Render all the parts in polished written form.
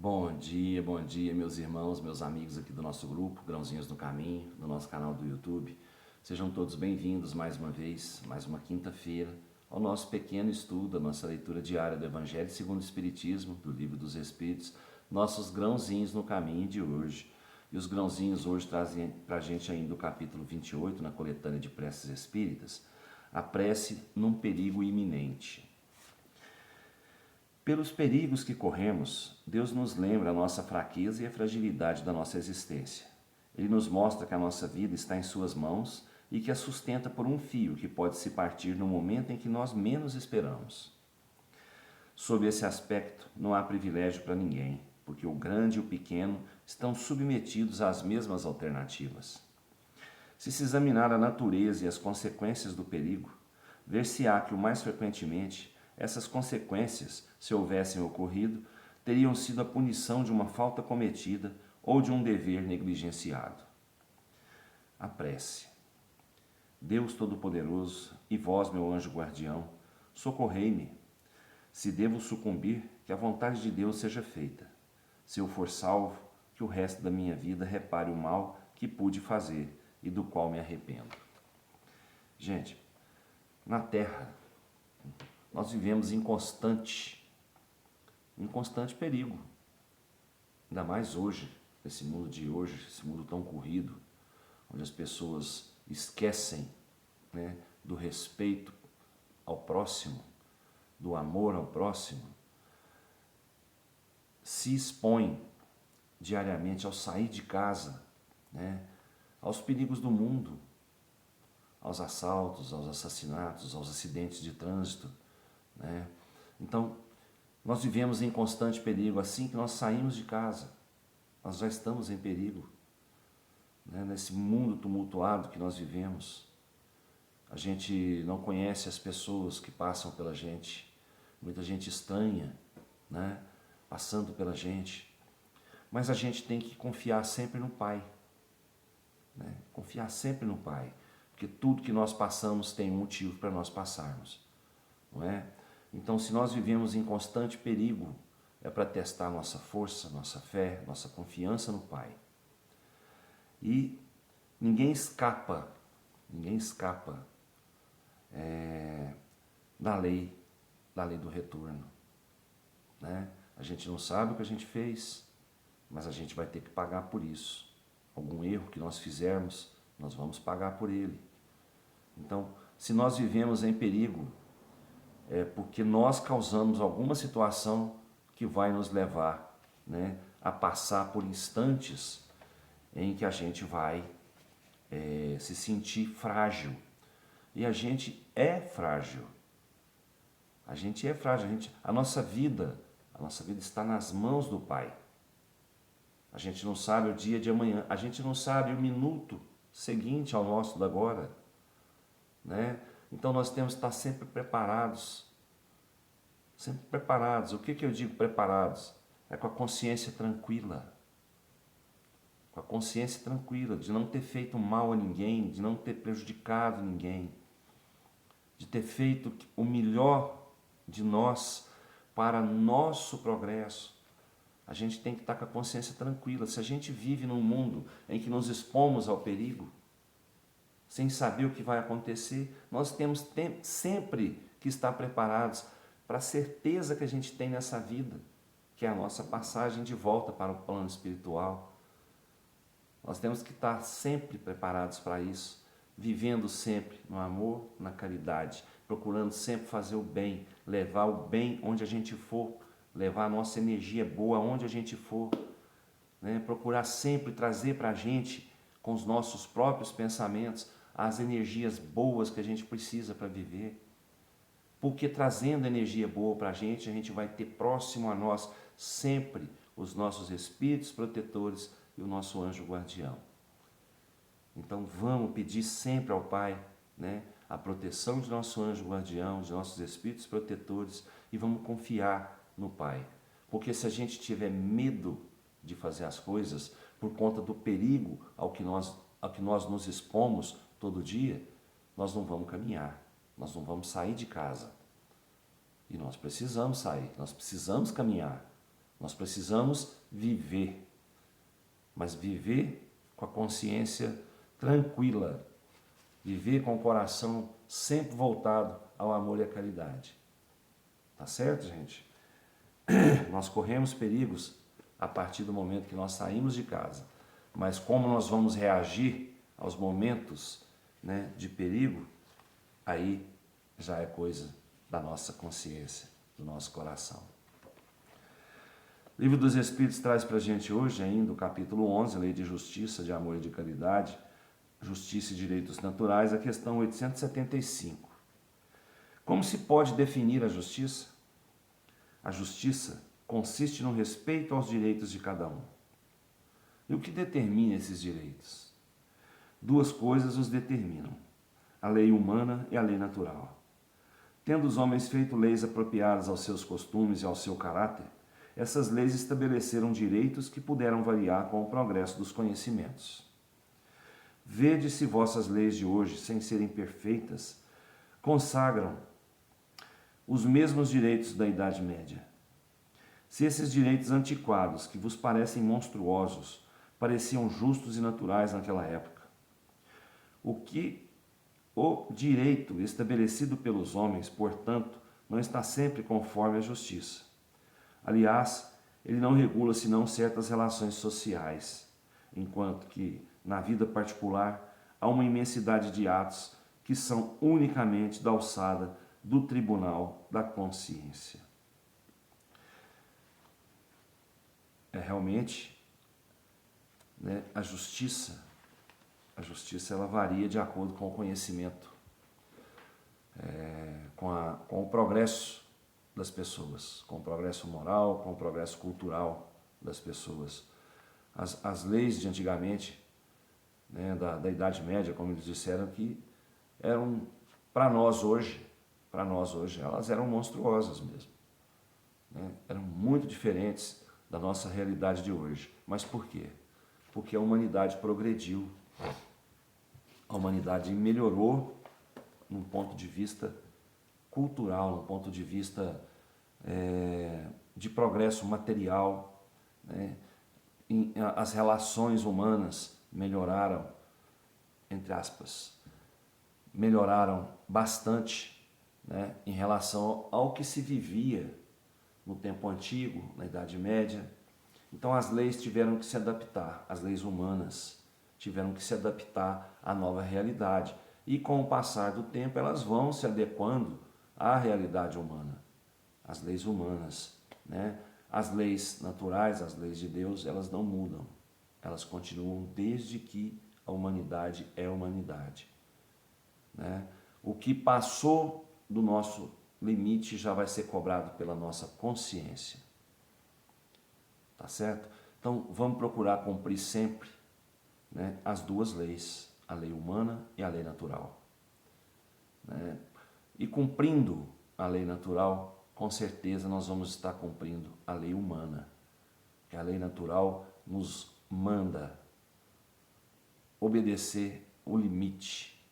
Bom dia, meus irmãos, meus amigos aqui do nosso grupo, Grãozinhos no Caminho, do nosso canal do YouTube. Sejam todos bem-vindos mais uma vez, mais uma quinta-feira, ao nosso pequeno estudo, a nossa leitura diária do Evangelho segundo o Espiritismo, do Livro dos Espíritos, nossos grãozinhos no caminho de hoje. E os grãozinhos hoje trazem para a gente ainda o capítulo 28, na coletânea de preces espíritas, a prece num perigo iminente. Pelos perigos que corremos, Deus nos lembra a nossa fraqueza e a fragilidade da nossa existência. Ele nos mostra que a nossa vida está em suas mãos e que a sustenta por um fio que pode se partir no momento em que nós menos esperamos. Sob esse aspecto, não há privilégio para ninguém, porque o grande e o pequeno estão submetidos às mesmas alternativas. Se examinar a natureza e as consequências do perigo, ver-se-á que o mais frequentemente essas consequências, se houvessem ocorrido, teriam sido a punição de uma falta cometida ou de um dever negligenciado. A prece. Deus Todo-Poderoso e vós, meu anjo guardião, socorrei-me. Se devo sucumbir, que a vontade de Deus seja feita. Se eu for salvo, que o resto da minha vida repare o mal que pude fazer e do qual me arrependo. Gente, na Terra, nós vivemos em constante perigo. Ainda mais hoje, esse mundo de hoje, esse mundo tão corrido, onde as pessoas esquecem, do respeito ao próximo, do amor ao próximo, se expõem diariamente ao sair de casa, aos perigos do mundo, aos assaltos, aos assassinatos, aos acidentes de trânsito. Então, nós vivemos em constante perigo. Assim que nós saímos de casa, nós já estamos em perigo. Nesse mundo tumultuado que nós vivemos, a gente não conhece as pessoas que passam pela gente, muita gente estranha, passando pela gente, mas a gente tem que confiar sempre no Pai, confiar sempre no Pai, porque tudo que nós passamos tem um motivo para nós passarmos, não é? Então, se nós vivemos em constante perigo, é para testar nossa força, nossa fé, nossa confiança no Pai. E ninguém escapa da lei do retorno. A gente não sabe o que a gente fez, mas a gente vai ter que pagar por isso. Algum erro que nós fizermos, nós vamos pagar por ele. Então, se nós vivemos em perigo, é porque nós causamos alguma situação que vai nos levar, a passar por instantes em que a gente vai se sentir frágil. E a gente é frágil. A nossa vida está nas mãos do Pai. A gente não sabe o dia de amanhã, a gente não sabe o minuto seguinte ao nosso do agora. Então nós temos que estar sempre preparados. Sempre preparados. O que eu digo preparados? É com a consciência tranquila. Com a consciência tranquila de não ter feito mal a ninguém, de não ter prejudicado ninguém, de ter feito o melhor de nós para nosso progresso. A gente tem que estar com a consciência tranquila. Se a gente vive num mundo em que nos expomos ao perigo, sem saber o que vai acontecer, nós temos sempre que estar preparados para a certeza que a gente tem nessa vida, que é a nossa passagem de volta para o plano espiritual. Nós temos que estar sempre preparados para isso, vivendo sempre no amor, na caridade, procurando sempre fazer o bem, levar o bem onde a gente for, levar a nossa energia boa onde a gente for, procurar sempre trazer para a gente, com os nossos próprios pensamentos, as energias boas que a gente precisa para viver. Porque trazendo energia boa para a gente vai ter próximo a nós sempre os nossos espíritos protetores e o nosso anjo guardião. Então vamos pedir sempre ao Pai, a proteção de nosso anjo guardião, de nossos espíritos protetores, e vamos confiar no Pai. Porque se a gente tiver medo de fazer as coisas por conta do perigo ao que nós nos expomos todo dia, nós não vamos caminhar, nós não vamos sair de casa. E nós precisamos sair, nós precisamos caminhar. Nós precisamos viver, mas viver com a consciência tranquila, viver com o coração sempre voltado ao amor e à caridade. Tá certo, gente? Nós corremos perigos a partir do momento que nós saímos de casa, mas como nós vamos reagir aos momentos, né, de perigo, aí já é coisa da nossa consciência, do nosso coração. O Livro dos Espíritos traz para a gente hoje ainda o capítulo 11, Lei de Justiça, de Amor e de Caridade, Justiça e Direitos Naturais, a questão 875. Como se pode definir a justiça? A justiça consiste no respeito aos direitos de cada um. E o que determina esses direitos? Duas coisas os determinam: a lei humana e a lei natural. Tendo os homens feito leis apropriadas aos seus costumes e ao seu caráter, essas leis estabeleceram direitos que puderam variar com o progresso dos conhecimentos. Vede se vossas leis de hoje, sem serem perfeitas, consagram os mesmos direitos da Idade Média. Se esses direitos antiquados, que vos parecem monstruosos, pareciam justos e naturais naquela época, o direito estabelecido pelos homens, portanto, não está sempre conforme a justiça. Aliás, ele não regula senão certas relações sociais, enquanto que, na vida particular, há uma imensidade de atos que são unicamente da alçada do tribunal da consciência. É realmente, né, a justiça ela varia de acordo com o conhecimento, com o progresso das pessoas, com o progresso moral, com o progresso cultural das pessoas. As leis de antigamente, né, da Idade Média, como eles disseram, que eram, para nós hoje, elas eram monstruosas mesmo, né? Eram muito diferentes da nossa realidade de hoje. Mas por quê? Porque a humanidade progrediu, a humanidade melhorou num ponto de vista cultural, num ponto de vista de progresso material, né? As relações humanas melhoraram, entre aspas, melhoraram bastante, né, em relação ao que se vivia no tempo antigo, na Idade Média. Então as leis tiveram que se adaptar, as leis humanas tiveram que se adaptar à nova realidade. E com o passar do tempo elas vão se adequando à realidade humana, às leis humanas, né? As leis naturais, as leis de Deus, elas não mudam, elas continuam desde que a humanidade é humanidade, né? O que passou do nosso limite já vai ser cobrado pela nossa consciência, tá certo? Então vamos procurar cumprir sempre, né, as duas leis, a lei humana e a lei natural, né? E cumprindo a lei natural, com certeza nós vamos estar cumprindo a lei humana, que a lei natural nos manda obedecer o limite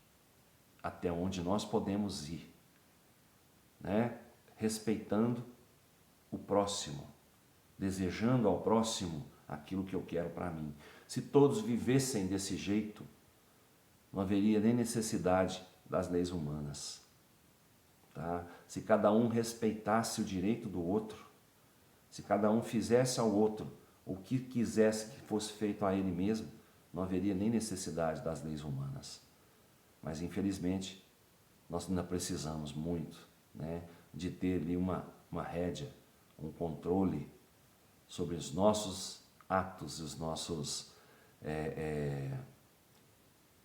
até onde nós podemos ir, né? Respeitando o próximo, desejando ao próximo aquilo que eu quero para mim. Se todos vivessem desse jeito, não haveria nem necessidade das leis humanas, tá? Se cada um respeitasse o direito do outro, se cada um fizesse ao outro o que quisesse que fosse feito a ele mesmo, não haveria nem necessidade das leis humanas. Mas infelizmente nós ainda precisamos muito, né, de ter ali uma rédea, um controle sobre os nossos atos e os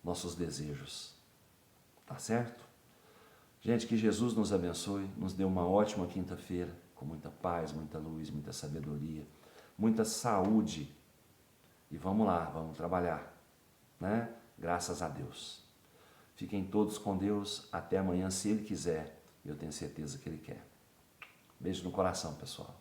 nossos desejos, tá certo? Gente, que Jesus nos abençoe, nos dê uma ótima quinta-feira, com muita paz, muita luz, muita sabedoria, muita saúde. E vamos lá, vamos trabalhar, né? Graças a Deus. Fiquem todos com Deus, até amanhã, se Ele quiser. Eu tenho certeza que Ele quer. Beijo no coração, pessoal.